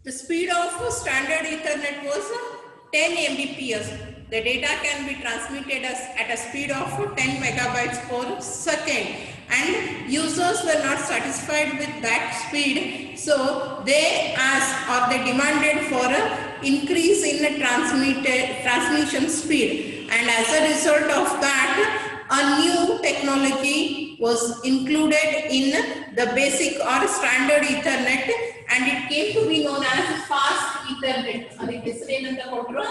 The speed of standard Ethernet was 10 Mbps. The data can be transmitted at a speed of 10 megabytes per second, and users were not satisfied with that speed, so they asked or they demanded for an increase in the transmission speed, and as a result of that, a new technology was included in the basic or standard Ethernet, and it came to be known as fast Ethernet. ಅದಕ್ಕೆ ಹೆಸರೇನಂತ ಕೊಟ್ಟರು?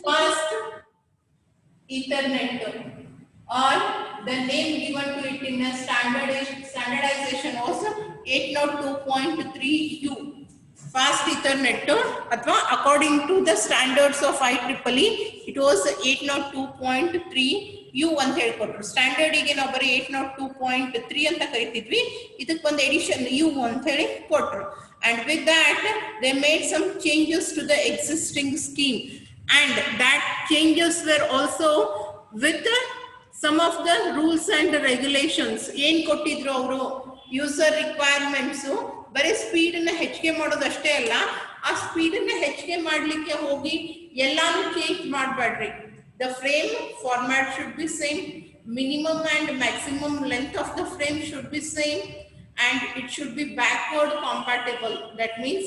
Fast Ethernet, or the name given to it in a standardization was 802.3U. Fast Ethernet ಅಥವಾ according to the standards of IEEE it was 802.3U ಅಂತ ಹೇಳ್ಕೊಟ್ರು. Standard ಗೆ ನಾವು ಬರೀ 802.3 ಅಂತ ಕರಿತಿದ್ವಿ, ಇದಕ್ಕೆ ಒಂದು ಎಡಿಷನ್ U ಅಂತ ಹೇಳಿ ಕೊಟ್ರು. And with that they made some changes to the existing scheme, and that changes were also with some of the rules and regulations. ಏನ್ ಕೊಟ್ಟಿದ್ರು ಅವರು? ಯೂಸರ್ ರಿಕ್ವೈರ್ಮೆಂಟ್ಸ್ ಬರೀ ಸ್ಪೀಡ್ ಅನ್ನ ಹೆಚ್ಚಿಗೆ ಮಾಡೋದು ಅಷ್ಟೇ ಅಲ್ಲ, ಆ ಸ್ಪೀಡ್ ಅನ್ನ ಹೆಚ್ಚಿಗೆ ಮಾಡ್ಲಿಕ್ಕೆ ಹೋಗಿ ಎಲ್ಲಾನು ಚೇಂಜ್ ಮಾಡಬೇಡ್ರಿ. The frame format should be same, minimum and maximum length of the frame should be same, and it should be backward compatible. That means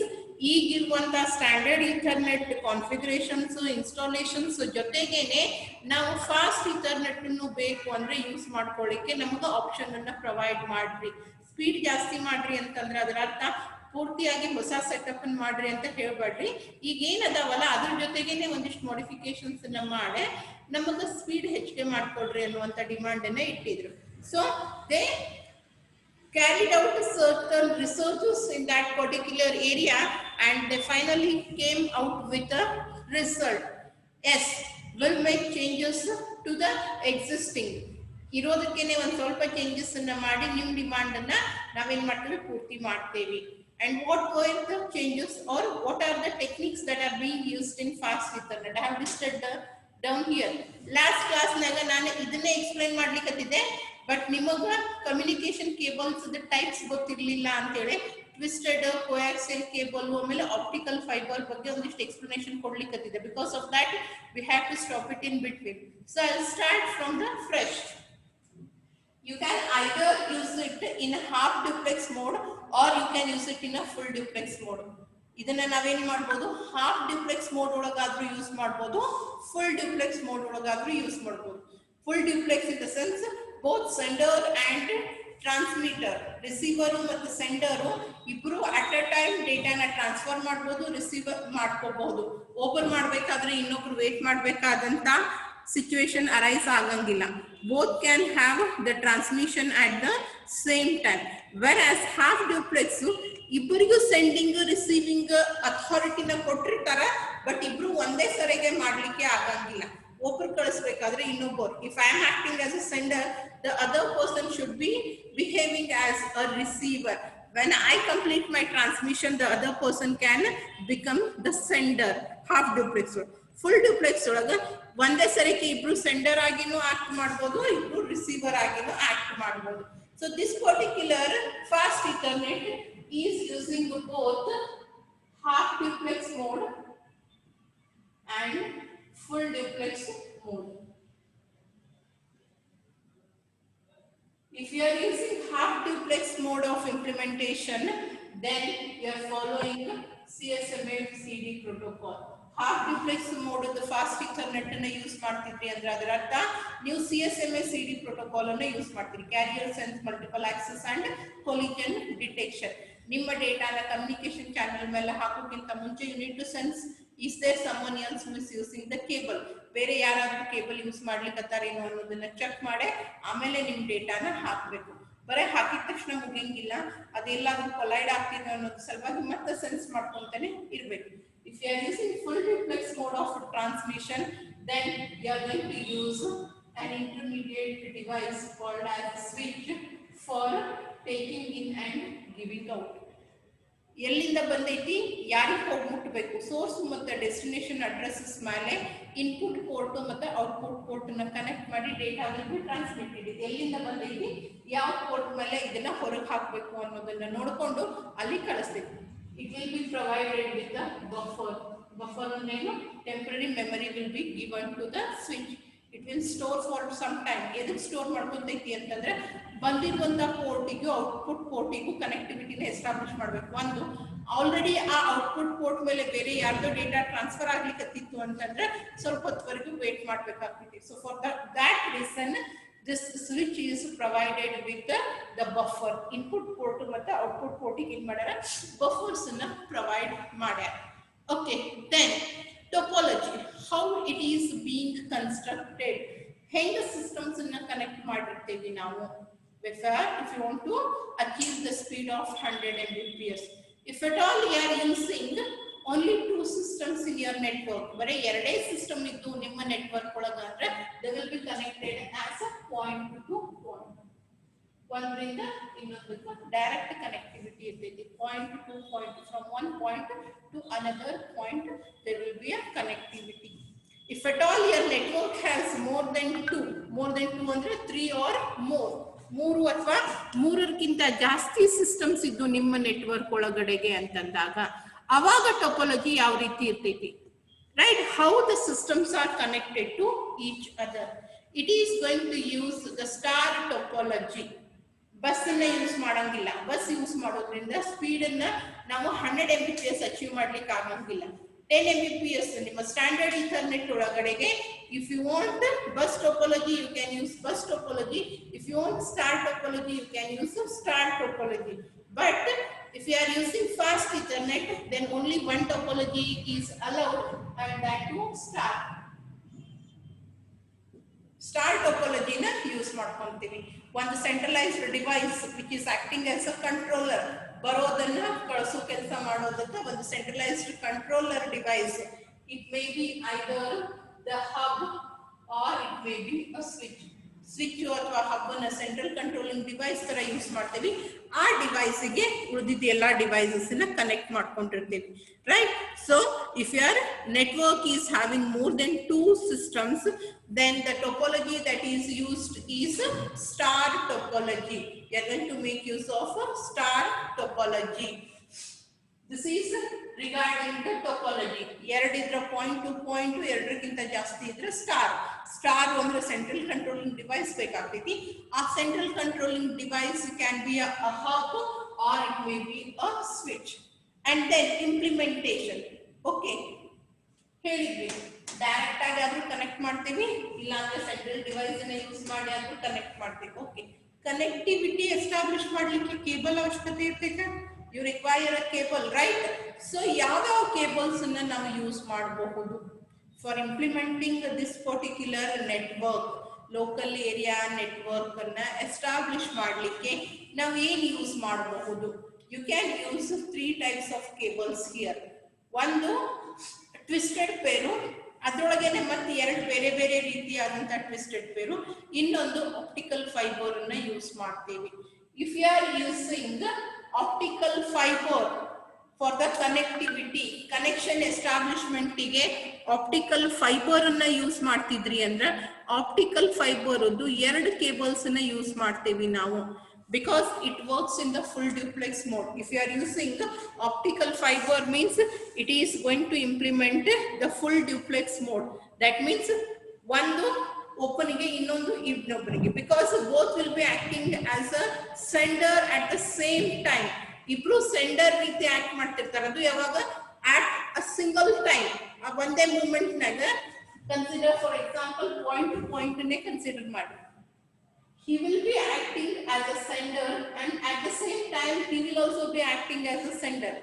ಈಗಿರುವಂತ ಸ್ಟ್ಯಾಂಡರ್ಡ್ Ethernet ಕಾನ್ಫಿಗರೇಷನ್ಸ್ ಇನ್ಸ್ಟಾಲೇಷನ್ಸ್ ಜೊತೆಗೇನೆ ನಾವು ಫಾಸ್ಟ್ Ethernet ಅನ್ನು ಬೇಕು ಅಂದ್ರೆ use ಮಾಡ್ಕೊಳ್ಳಿಕ್ಕೆ ನಮಗೆ option ಅನ್ನ provide ಮಾಡ್ರಿ. ಸ್ಪೀಡ್ ಜಾಸ್ತಿ ಮಾಡ್ರಿ ಅಂತಂದ್ರೆ ಅದರ ಅರ್ಥ ಪೂರ್ತಿಯಾಗಿ ಹೊಸ ಸೆಟಪ್ ಅನ್ನು ಮಾಡ್ರಿ ಅಂತ ಹೇಳ್ಬೇಡ್ರಿ. ಈಗ ಏನದಾವಲ್ಲ ಅದ್ರ ಜೊತೆಗೇನೆ ಒಂದಿಷ್ಟು ಮಾಡಿಫಿಕೇಶನ್ಸ್ ಅನ್ನ ಮಾಡಿ ನಮಗ ಸ್ಪೀಡ್ ಹೆಚ್ಚಿಗೆ ಮಾಡ್ಕೊಡ್ರಿ ಅನ್ನುವಂತ ಡಿಮಾಂಡ್ ಅನ್ನ ಇಟ್ಟಿದ್ರು. So they carried out certain researches in that particular area, and they finally came out with a result. Yes, will make changes to the existing. ಇರೋದಕ್ಕೇನೆ ಒಂದು ಸ್ವಲ್ಪ ಚೇಂಜಸ್ ಅನ್ನ ಮಾಡಿ ನಿಮ್ಮ ಡಿಮಾಂಡ್ ಅನ್ನ ನಾವೇನ್ ಮಾಡ್ತೀವಿ ಪೂರ್ತಿ ಮಾಡ್ತೇವೆ. And what were the changes, or what are the techniques that are being used in fast Ethernet? I have listed down here. Last class naga ನಾನು ಇದನ್ನೇ ಎಕ್ಸ್ಪ್ಲೈನ್ ಮಾಡ್ಲಿಕ್ಕತ್ತಿದ್ದೆ, ಬಟ್ ನಿಮಗ ಕಮ್ಯುನಿಕೇಶನ್ ಕೇಬಲ್ಸ್ ಟೈಪ್ಸ್ ಗೊತ್ತಿರಲಿಲ್ಲ ಅಂತ ಹೇಳಿ ಟ್ವಿಸ್ಟೆಡ್ ಕೋಯಾಕ್ಸಿಯಲ್ ಕೇಬಲ್ ಆಮೇಲೆ optical fibre ಬಗ್ಗೆ ಒಂದಿಷ್ಟು ಎಕ್ಸ್ಪ್ಲನೇಷನ್ ಕೊಡ್ಲಿಕ್ಕತ್ತಿದೆ. Because of that we have to stop it in between. So I will start from the fresh. You can either use it in a half duplex mode or you can use it in a full duplex mode. ಇದನ್ನ ನಾವೇನ್ ಮಾಡ್ಬೋದು? Half duplex mode ಒಳಗಾದ್ರೂ use ಮಾಡ್ಬೋದು, full duplex mode ಒಳಗಾದ್ರೂ use ಮಾಡ್ಬೋದು. Full duplex in the sense both sender and transmitter, receiver ಮತ್ತು sender ಇಬ್ರು at a time ಡೇಟಾನ ಟ್ರಾನ್ಸ್ಫರ್ ಮಾಡ್ಬೋದು, ರಿಸೀವ್ ಮಾಡ್ಕೋಬಹುದು. ಓಪನ್ ಮಾಡ್ಬೇಕಾದ್ರೆ ಇನ್ನೊಬ್ರು ವೇಟ್ ಮಾಡ್ಬೇಕಾದಂತ ಸಿಚುವೇಶನ್ ಅರೈಸ್ ಆಗಂಗಿಲ್ಲ. Both can have the transmission at the same time. Whereas half duplex ಇಬ್ಬರಿಗೂ ಸೆಂಡಿಂಗ್ ರಿಸೀವಿಂಗ್ ಅಥಾರಿಟಿನ ಕೊಟ್ಟಿರ್ತಾರ, ಬಟ್ ಇಬ್ರು ಒಂದೇ ಸರಿಗೆ ಮಾಡ್ಲಿಕ್ಕೆ ಆಗಂಗಿಲ್ಲ. ಒಬ್ರು ಕಳಿಸ್ಬೇಕಾದ್ರೆ ಇನ್ನೊಬ್ಬರು, if I am acting as a sender, the other person should be behaving as a receiver. When I complete my transmission, the other person can become the sender. Half duplex. Full duplex ಒಳಗ ಒಂದೇ ಸರಿಗೆ ಇಬ್ರು sender ಆಗಿನೂ act ಮಾಡ್ಬೋದು, ಇಬ್ರು receiver ಆಗಿನೂ act ಮಾಡ್ಬೋದು. So this particular fast Ethernet is using both half duplex mode and full duplex mode. If you are using half duplex mode of implementation, then you are following CSMA CD protocol. Half duplex mode the fast Ethernet ಅನ್ನು use ಮಾಡ್ತಿದ್ರಿ ಅಂದ್ರೆ ಅದರ ಅರ್ಥ ನೀವು CSMA CD protocol ಅನ್ನು use ಮಾಡ್ತೀರಿ. Carrier sense multiple access and collision detection. ನಿಮ್ಮ ಡೇಟಾನ ಕಮ್ಯುನಿಕೇಶನ್ ಚಾನೆಲ್ ಮೇಲೆ ಹಾಕೋಕ್ಕಿಂತ ಮುಂಚೆ you need to sense is there someone else who is using the cable. ಬೇರೆ ಯಾರಾದ್ರೂ ಕೇಬಲ್ ಯೂಸ್ ಮಾಡ್ಲಿಕ್ಕತ್ತಾರೇನೋ ಅನ್ನೋದನ್ನ ಚೆಕ್ ಮಾಡಿ ಆಮೇಲೆ ನಿಮ್ ಡೇಟಾನ ಹಾಕ್ಬೇಕು. ಬರೀ ಹಾಕಿದ ತಕ್ಷಣ ಮುಗಿಯಂಗಿಲ್ಲ, ಅದೆಲ್ಲಾದ್ರೂ ಕೊಲೈಡ್ ಆಗ್ತಿದೆ ಅನ್ನೋದು ಸಲುವಾಗಿ ಮತ್ತೆ ಸೆನ್ಸ್ ಮಾಡ್ಕೊಂತಾನೆ ಇರ್ಬೇಕು. If you are using full duplex mode of transmission, then you are going to use an intermediate device called as a switch for taking in and giving out. ಎಲ್ಲಿಂದ ಬಂದೈತಿ, ಯಾರಿಗೆ ಹೋಗಿ ಮುಟ್ಟಬೇಕು, ಸೋರ್ಸ್ ಮತ್ತು ಡೆಸ್ಟಿನೇಷನ್ ಅಡ್ರೆಸಸ್ ಮೇಲೆ input port ಮತ್ತು output port ನ connect ಮಾಡಿ ಡೇಟಾ ವಿಲ್ ಟ್ರಾನ್ಸ್ಮಿಟೆಡ್. ಇದು ಎಲ್ಲಿಂದ ಬಂದೈತಿ, ಯಾವ ಪೋರ್ಟ್ ಮೇಲೆ ಇದನ್ನ ಹೊರಗೆ ಹಾಕಬೇಕು ಅನ್ನೋದನ್ನ ನೋಡಿಕೊಂಡು ಅಲ್ಲಿ ಕಳಿಸ್ಬೇಕು. It will will be provided with the buffer. Buffer name temporary memory will be given to the switch. It will store for some time. ಎದಕ್ಕೆ ಸ್ಟೋರ್ ಮಾಡ್ಕೊಂತೈತಿ ಅಂತಂದ್ರೆ ಬಂದಿರುವಂತ ಪೋರ್ಟಿಗೂ ಔಟ್ಪುಟ್ ಪೋರ್ಟಿಗೂ ಕನೆಕ್ಟಿವಿಟಿನ ಎಸ್ಟಾಬ್ಲಿಷ್ ಮಾಡಬೇಕು. ಒಂದು ಆಲ್ರೆಡಿ ಆ ಔಟ್ಪುಟ್ ಪೋರ್ಟ್ ಮೇಲೆ ಬೇರೆ ಯಾರ್ದೋ ಡೇಟಾ ಟ್ರಾನ್ಸ್ಫರ್ ಆಗ್ಲಿಕ್ಕತ್ತಿತ್ತು ಅಂತಂದ್ರೆ ಸ್ವಲ್ಪ ಹೊತ್ತವರೆಗೂ ವೇಟ್ ಮಾಡ್ಬೇಕಾಗ್ತೈತಿ. So for that reason this switch is provided with the buffer. Input port ಮತ್ತು output port ಗೆ ಏನ್ ಮಾಡ್ಯಾರ buffers ಅನ್ನ provide ಮಾಡ್ಯಾರ. Okay, then topology, how it is being constructed. ಹೆಂಗ systems ಅನ್ನ connect ಮಾಡಿರ್ತೀವಿ ನಾವು. If you want to achieve the speed of 100 Mbps, if at all you are using only two systems in your network, ಬರೀ ಎರಡೇ system ಇದ್ದು ನಿಮ್ಮ network ಒಳಗ ಅಂದ್ರೆ they will be connected as a point to point. ಒಂದರಿಂದ ಇನ್ನೊಂದಕ್ಕೆ direct connectivity ಇರ್ತೈತಿ. point to point, from one point to another point there will be a connectivity. If at all your network has more than two ಅಂದ್ರೆ 3 or more, ಮೂರು ಅಥವಾ ಮೂರಕ್ಕಿಂತ ಜಾಸ್ತಿ systems ಇದ್ದು ನಿಮ್ಮ network ಒಳಗಡೆಗೆ ಅಂತಂದಾಗ ಅವಾಗ ಟೋಪೋಲಜಿ ಯಾವ ರೀತಿ ಇರ್ತೈತಿ, right? How the systems are connected to each other. It is going to use the star topology. Bus ಅನ್ನ ಯೂಸ್ ಮಾಡಂಗಿಲ್ಲ. ಬಸ್ ಯೂಸ್ ಮಾಡೋದ್ರಿಂದ ಸ್ಪೀಡ್ ಅನ್ನ ನಾವು 100 Mbps ಅಚೀವ್ ಮಾಡ್ಲಿಕ್ಕೆ ಆಗಂಗಿಲ್ಲ. 10 Mbps ನಿಮ್ಮ ಸ್ಟ್ಯಾಂಡರ್ಡ್ ಈಥರ್ನೆಟ್ ಒಳಗಡೆಗೆ. If you want bus topology you can use bus topology. If you want star topology you can use star topology. But if you are using fast ethernet then only one topology is allowed, and that too star topology na use ಮಾಡ್ಕೊಂತೀವಿ. ಒಂದು centralised device which is acting as a controller, ಬರೋದನ್ನ ಕಳಿಸೋ ಕೆಲಸ ಮಾಡೋದಕ್ಕೆ ಒಂದು centralised controller device. it may be either the hub or it may be a switch. Switch ಅಥವಾ hub ಅನ್ನ central controlling device ತರ use ಮಾಡ್ತೀವಿ. ಆ ಡಿವೈಸ್ ಗೆ ಉಳಿದಿದ್ದ ಎಲ್ಲಾ ಡಿವೈಸಸ್ ನ ಕನೆಕ್ಟ್ ಮಾಡ್ಕೊಂಡಿರ್ತೀವಿ, right? So if your network is having more than 2 systems, then the topology that is used is star topology. You are going to make use of star topology. This is regarding the topology. ಎರಡಿದ್ರ point to point, ಎರಡಕ್ಕಿಂತ ಜಾಸ್ತಿ ಇದ್ರೆ star. Star ಅಂದ್ರೆ central controlling device ಬೇಕಾಗ್ತೈತಿ. ಆ central controlling device can be a hub or it may be a switch. And then implementation. Okay, ಹೇಳಿದ್ವಿ direct ಆಗಿ ಆದ್ರೂ ಕನೆಕ್ಟ್ ಮಾಡ್ತೀವಿ, ಇಲ್ಲ ಅಂದ್ರೆ ಸೆಂಟ್ರಲ್ ಡಿವೈಸ್ ಅನ್ನ ಯೂಸ್ ಮಾಡಿ ಆದ್ರೂ ಕನೆಕ್ಟ್ ಮಾಡ್ತೀವಿ. ಓಕೆ, ಕನೆಕ್ಟಿವಿಟಿ ಎಸ್ಟಾಬ್ಲಿಷ್ ಮಾಡ್ಲಿಕ್ಕೆ ಕೇಬಲ್ ಅವಶ್ಯಕತೆ ಇರ್ತೈತೆ. You require a cable, right? So ಯಾವ cables ಅನ್ನು ನಾವು ಯೂಸ್ ಮಾಡಬಹುದು for implementing this particular network, local area network ಅನ್ನ ಎಸ್ಟಾಬ್ಲಿಷ್ ಮಾಡಲಿಕ್ಕೆ ನಾವು ಏನು ಯೂಸ್ ಮಾಡಬಹುದು? You can use 3 types of cables here. ಒಂದು ಟ್ವಿಸ್ಟೆಡ್ ಪೇರು, ಅದರೊಳಗೇನೆ ಮತ್ತೆ 2 ಬೇರೆ ಬೇರೆ ರೀತಿಯಾದಂತ ಟ್ವಿಸ್ಟೆಡ್ ಪೇರು. ಇನ್ನೊಂದು ಆಪ್ಟಿಕಲ್ ಫೈಬರ್ ಅನ್ನ ಯೂಸ್ ಮಾಡ್ತೀವಿ. If you are using optical fiber for the connectivity, connection establishment ಗೆ optical fiber ಅನ್ನ ಯೂಸ್ ಮಾಡ್ತಿದ್ರಿ ಅಂದ್ರೆ optical fiber ಅದು 2 cables ಅನ್ನ ಯೂಸ್ ಮಾಡ್ತೀವಿ ನಾವು, because it works in the full duplex mode. If you are using the optical fiber means it is going to implement the full duplex mode. That means ಒಂದು ಓಪನಿಗೆ ಇನ್ನೊಂದು ಇನ್ನೊಬ್ಬರಿಗೆ, because both will be acting as a sender at the same time. ಇಬ್ರು sender ರೀತಿ act ಮಾಡ್ತಿರ್ತಾರೆ. ಅದು ಯಾವಾಗ at a single time, ಆ ಒಂದೇ ಮೂಮೆಂಟ್ ನಾಗ. Consider for example point to point ನೇ ಕನ್ಸಿಡರ್ ಮಾಡಿ. he will be acting as a sender and at the same time he will also be acting as a sender.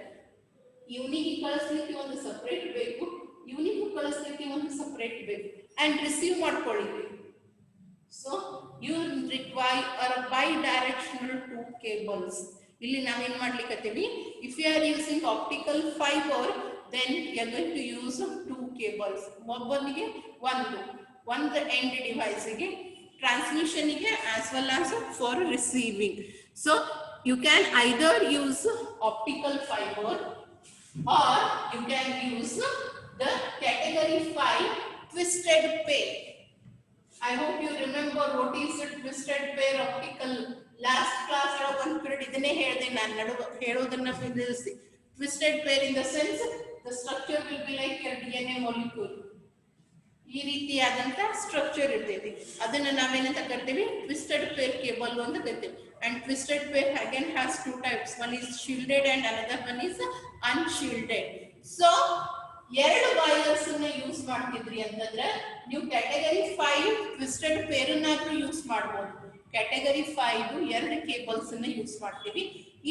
ಇವನಿಗೆ ಕಳಿಸ್ಲಿಕ್ಕೆ ಒಂದು separate ಬೇಕು, ಇವನಿಗೆ ಕಳಿಸ್ಲಿಕ್ಕೆ ಒಂದು ಸಪರೇಟ್ ಬೇಕು, and receive ಮಾಡ್ಕೊಳ್ಳಿದ್ವಿ. So you require a bi-directional 2 cables. ಇಲ್ಲಿ ನಾವೇನ್ ಮಾಡ್ಲಿಕ್ಕತ್ತೀವಿ, if you are using optical fiber then you are going to use 2 cables. ಒಬ್ಬನಿಗೆ ಒಂದು end device ಗೆ, transmission ಗೆ as well as for receiving. So you can either use optical fiber or you can use the category 5 twisted pair. I hope you remember what is a twisted pair optical. Last class one period idane ಹೇಳಿದೆ ನಾನು, ಹೇಳೋದನ್ನ ನಿಲ್ಲಿಸಿ. Twisted pair in the sense the structure will be like your DNA molecule. ಈ ರೀತಿಯಾದಂತ structure ಇರ್ತೈತಿ, ಅದನ್ನ ನಾವೇನಂತ ಕರಿತೀವಿ ಟ್ವಿಸ್ಟೆಡ್ ಪೇರ್ ಕೇಬಲ್ ಅಂತ ಕರಿತೀವಿ. And twisted pair again has two types, one is shielded and another one is unshielded. So ಎರಡು wires ಅನ್ನ ಯೂಸ್ ಮಾಡ್ತಿದ್ರಿ ಅಂತಂದ್ರೆ ನೀವು ಕ್ಯಾಟಗರಿ 5 ಟ್ವಿಸ್ಟೆಡ್ ಪೇರ್ ಅನ್ನಾದ್ರೂ ಯೂಸ್ ಮಾಡಬಹುದು. ಕ್ಯಾಟಗರಿ 5 ಎರಡು ಕೇಬಲ್ಸ್ ಅನ್ನ ಯೂಸ್ ಮಾಡ್ತೀವಿ,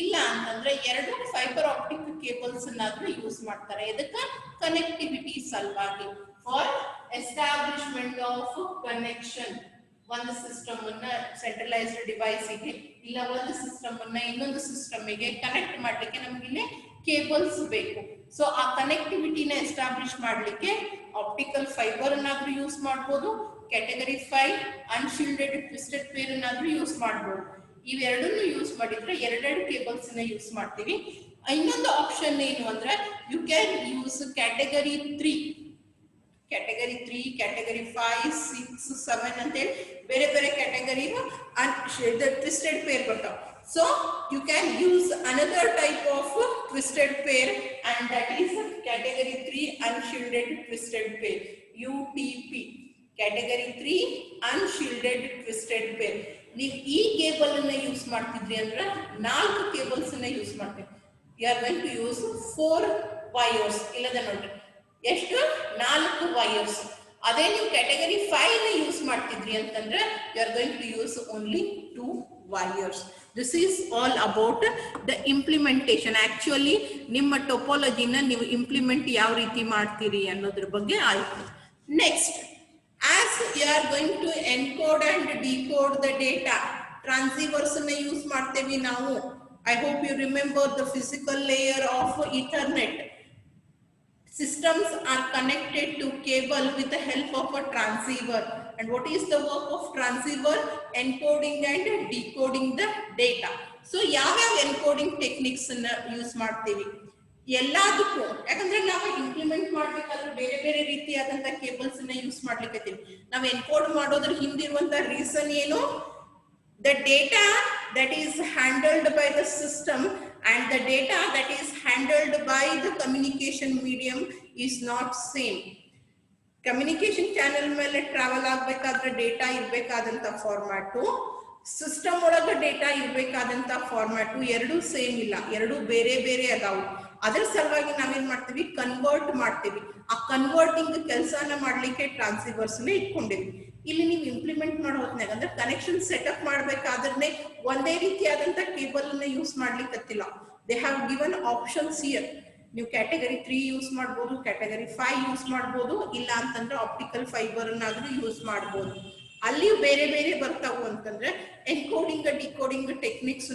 ಇಲ್ಲ ಅಂತಂದ್ರೆ ಎರಡು ಫೈಬರ್ ಆಪ್ಟಿಕ್ ಕೇಬಲ್ಸ್ ಅನ್ನಾದ್ರೂ ಯೂಸ್ ಮಾಡ್ತಾರೆ. ಇದಕ್ಕ ಕನೆಕ್ಟಿವಿಟಿ ಸಲುವಾಗಿ, ಫಾರ್ ಎಸ್ಟಾಬ್ಲಿಷ್ಮೆಂಟ್ ಆಫ್ ಕನೆಕ್ಷನ್. ಒಂದು ಸಿಸ್ಟಮ್ ಅನ್ನ ಸೆಂಟ್ರಲೈಸ್ಡ್ ಡಿವೈಸ್ ಗೆ ಇಲ್ಲ ಒಂದು ಸಿಸ್ಟಮ್ ಅನ್ನ ಇನ್ನೊಂದು ಸಿಸ್ಟಮ್ ಗೆ ಕನೆಕ್ಟ್ ಮಾಡ್ಲಿಕ್ಕೆ ನಮ್ಗೆ ಇಲ್ಲಿ ಕೇಬಲ್ಸ್ ಬೇಕು. ಸೊ ಆ ಕನೆಕ್ಟಿವಿಟಿನ ಎಸ್ಟಾಬ್ಲಿಷ್ ಮಾಡ್ಲಿಕ್ಕೆ ಆಪ್ಟಿಕಲ್ ಫೈಬರ್ ಅನ್ನಾದ್ರೂ ಯೂಸ್ ಮಾಡಬಹುದು, ಕ್ಯಾಟಗರಿ 5 ಅನ್ಶೀಲ್ಡೆಡ್ ಟ್ವಿಸ್ಟೆಡ್ ಪೇರ್ ಅನ್ನಾದ್ರೂ ಯೂಸ್ ಮಾಡಬಹುದು. ಇವೆರಡನ್ನು ಯೂಸ್ ಮಾಡಿದ್ರೆ ಎರಡೆರಡು ಕೇಬಲ್ಸ್ ನ ಯೂಸ್ ಮಾಡ್ತೀವಿ. ಇನ್ನೊಂದು ಆಪ್ಷನ್ ಏನು ಅಂದ್ರೆ you can use category 3, category 3, category 5, 6, 7 ಅಂತ ಹೇಳಿ ಬೇರೆ ಬೇರೆ ಕ್ಯಾಟಗರಿ ಟ್ವಿಸ್ಟೆಡ್ ಪೇರ್ ಬರ್ತಾವ. So you can use another type of twisted pair and that is category 3 unshielded twisted pair, UTP, category 3 unshielded twisted pair. ನೀವು ಈ cable ಅನ್ನ use ಮಾಡ್ತಿದ್ರಿ ಅಂದ್ರೆ 4 ಕೇಬಲ್ಸ್ ಅನ್ನ ಯೂಸ್ ಮಾಡ್ತೀವಿ. You are going to use 4 wires. ಇಲ್ಲದ ನೋಡ್ರಿ ಎಷ್ಟು 4 ವೈರ್ಸ್. ಅದೇ ನೀವು ಕ್ಯಾಟಗರಿ 5 ನ ಯೂಸ್ ಮಾಡ್ತಿದ್ರಿ ಅಂತಂದ್ರೆ you are going to use only 2 wires. This is all about the implementation. Actually ನಿಮ್ಮ ಟೋಪೋಲಜಿನ ನೀವು ಇಂಪ್ಲಿಮೆಂಟ್ ಯಾವ ರೀತಿ ಮಾಡ್ತೀರಿ ಅನ್ನೋದ್ರ ಬಗ್ಗೆ ಆಯ್ತು. Next, as you are going to encode and decode the data, transceivers ಅನ್ನ ಯೂಸ್ ಮಾಡ್ತೇವೆ ನಾವು. I hope you remember the physical layer of Ethernet. Systems are connected to cable with the help of a transceiver. And what is the work of transceiver? Encoding and decoding the data. So ಯಾವ encoding techniques ಅನ್ನ use ಮಾಡ್ತೀವಿ ಎಲ್ಲದಕ್ಕೂ, ಯಾಕಂದ್ರೆ ನಾವು implement ಮಾಡ್ಬೇಕಾದ್ರೆ ಬೇರೆ ಬೇರೆ ರೀತಿಯಾದಂತ ಕೇಬಲ್ಸ್ ಅನ್ನ ಯೂಸ್ ಮಾಡ್ಲಿಕ್ಕೆ ನಾವು ಎನ್ಕೋಡ್ ಮಾಡೋದ್ರ ಹಿಂದಿರುವಂತ ರೀಸನ್ ಏನು? The data that is handled by the system and the data that is handled by the communication medium is not same. Communication channel ಮೇಲೆ ಟ್ರಾವೆಲ್ ಆಗಬೇಕಾದ್ರೆ ಡೇಟಾ ಇರಬೇಕಾದಂತ ಫಾರ್ಮ್ಯಾಟ್, ಸಿಸ್ಟಮ್ ಒಳಗೆ data ಇರಬೇಕಾದಂತ format ಎರಡು same ಇಲ್ಲ, ಎರಡು ಬೇರೆ ಬೇರೆ ಅದಾವು. ಅದರ ಸಲುವಾಗಿ ನಾವೇನ್ ಮಾಡ್ತೀವಿ, ಕನ್ವರ್ಟ್ ಮಾಡ್ತೀವಿ. ಆ ಕನ್ವರ್ಟಿಂಗ್ ಕೆಲಸನ ಮಾಡ್ಲಿಕ್ಕೆ ಟ್ರಾನ್ಸಿವರ್ಸ್ ಇಟ್ಕೊಂಡಿವಿ. ಇಲ್ಲಿ ನೀವು ಇಂಪ್ಲಿಮೆಂಟ್ ಮಾಡೋ ಹೊತ್ನಾಗ ಅಂದ್ರೆ ಕನೆಕ್ಷನ್ ಸೆಟಪ್ ಮಾಡ್ಬೇಕಾದ್ರೆ ಒಂದೇ ರೀತಿಯಾದಂತ ಕೇಬಲ್ ಅನ್ನ ಯೂಸ್ ಮಾಡ್ಲಿಕ್ಕತ್ತಿಲ್ಲ. They have given options here. ನೀವು ಕ್ಯಾಟಗರಿ 3 ಯೂಸ್ ಮಾಡ್ಬೋದು, ಕ್ಯಾಟಗರಿ 5 ಯೂಸ್ ಮಾಡ್ಬೋದು, ಇಲ್ಲ ಅಂತಂದ್ರೆ ಆಪ್ಟಿಕಲ್ ಫೈಬರ್ ಅನ್ನಾದ್ರೂ ಯೂಸ್ ಮಾಡ್ಬೋದು. ಅಲ್ಲಿ ಬೇರೆ ಬೇರೆ ಬರ್ತಾವು ಅಂತಂದ್ರೆ ಎನ್ಕೋಡಿಂಗ್ ಡಿಕೋಡಿಂಗ್ ಟೆಕ್ನಿಕ್ಸ್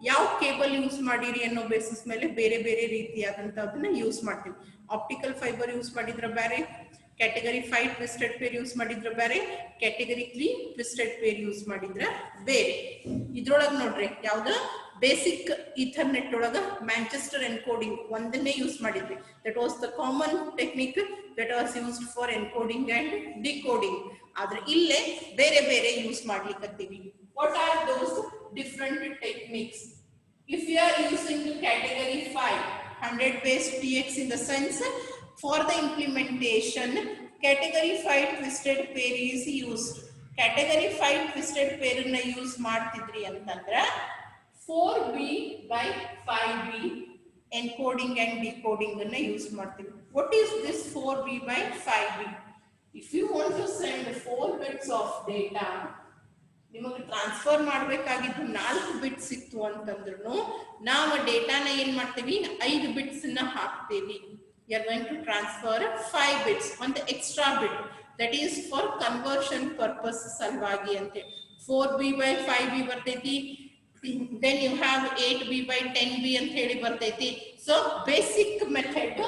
ಯಾವ ಕೇಬಲ್ ಯೂಸ್ ಮಾಡಿರಿ ಅನ್ನೋ ಬೇಸಿಸ್ ಮೇಲೆ ಬೇರೆ ಬೇರೆ ರೀತಿಯಾದಂತದನ್ನ ಯೂಸ್ ಮಾಡ್ತೀವಿ. ಆಪ್ಟಿಕಲ್ ಫೈಬರ್ ಯೂಸ್ ಮಾಡಿದ್ರೆ ಬೇರೆ, ಕ್ಯಾಟಗರಿ 5 ಟ್ವಿಸ್ಟೆಡ್ ಪೇರ್ ಯೂಸ್ ಮಾಡಿದ್ರೆ ಬೇರೆ, ಕ್ಯಾಟಗರಿ 3 ಟ್ವಿಸ್ಟೆಡ್ ಪೇರ್ ಯೂಸ್ ಮಾಡಿದ್ರೆ ಬೇರೆ. ಇದ್ರೊಳಗೆ ನೋಡ್ರಿ ಯಾವ್ದ ಬೇಸಿಕ್ ಈಥರ್ನೆಟ್ ಒಳಗ ಮ್ಯಾಂಚೆಸ್ಟರ್ ಎನ್ಕೋಡಿಂಗ್ ಒಂದನ್ನೇ ಯೂಸ್ ಮಾಡಿದ್ವಿ. That was the common technique that was used for encoding and decoding. ಆದ್ರೆ ಇಲ್ಲೇ ಬೇರೆ ಬೇರೆ ಯೂಸ್ ಮಾಡ್ಲಿಕ್ಕತ್ತೀವಿ. What are those different techniques? If you are using category 5 100 base TX in the sense for the implementation, category 5 twisted pair is used. Category 5 twisted pair na use ಮಾಡ್ತಿದ್ರಿ ಅಂತಂದ್ರೆ 4B by 5B encoding and decoding ಅನ್ನ use ಮಾಡ್ತೀವಿ. What is this 4B by 5B? If you want to send 4 bits of data, ನಿಮಗೆ transfer ಮಾಡಬೇಕಾಗಿದ್ದು 4 bits ಇತ್ತು ಅಂತಂದ್ರೂ ನಾವು ಡೇಟಾನ ಏನ್ ಮಾಡ್ತೀವಿ, 5 ಬಿಟ್ಸ್ ನ ಹಾಕ್ತೀವಿ. You are going to transfer 5 bits, ಒಂದು extra bit, that is for conversion purpose ಸಲುವಾಗಿ ಅಂತ. 4B by 5B ಬರ್ತೈತಿ, then you have 8B by 10B ಅಂತ ಹೇಳಿ ಬರ್ತೈತಿ. ಸೊ ಬೇಸಿಕ್ ಮೆಥಡ್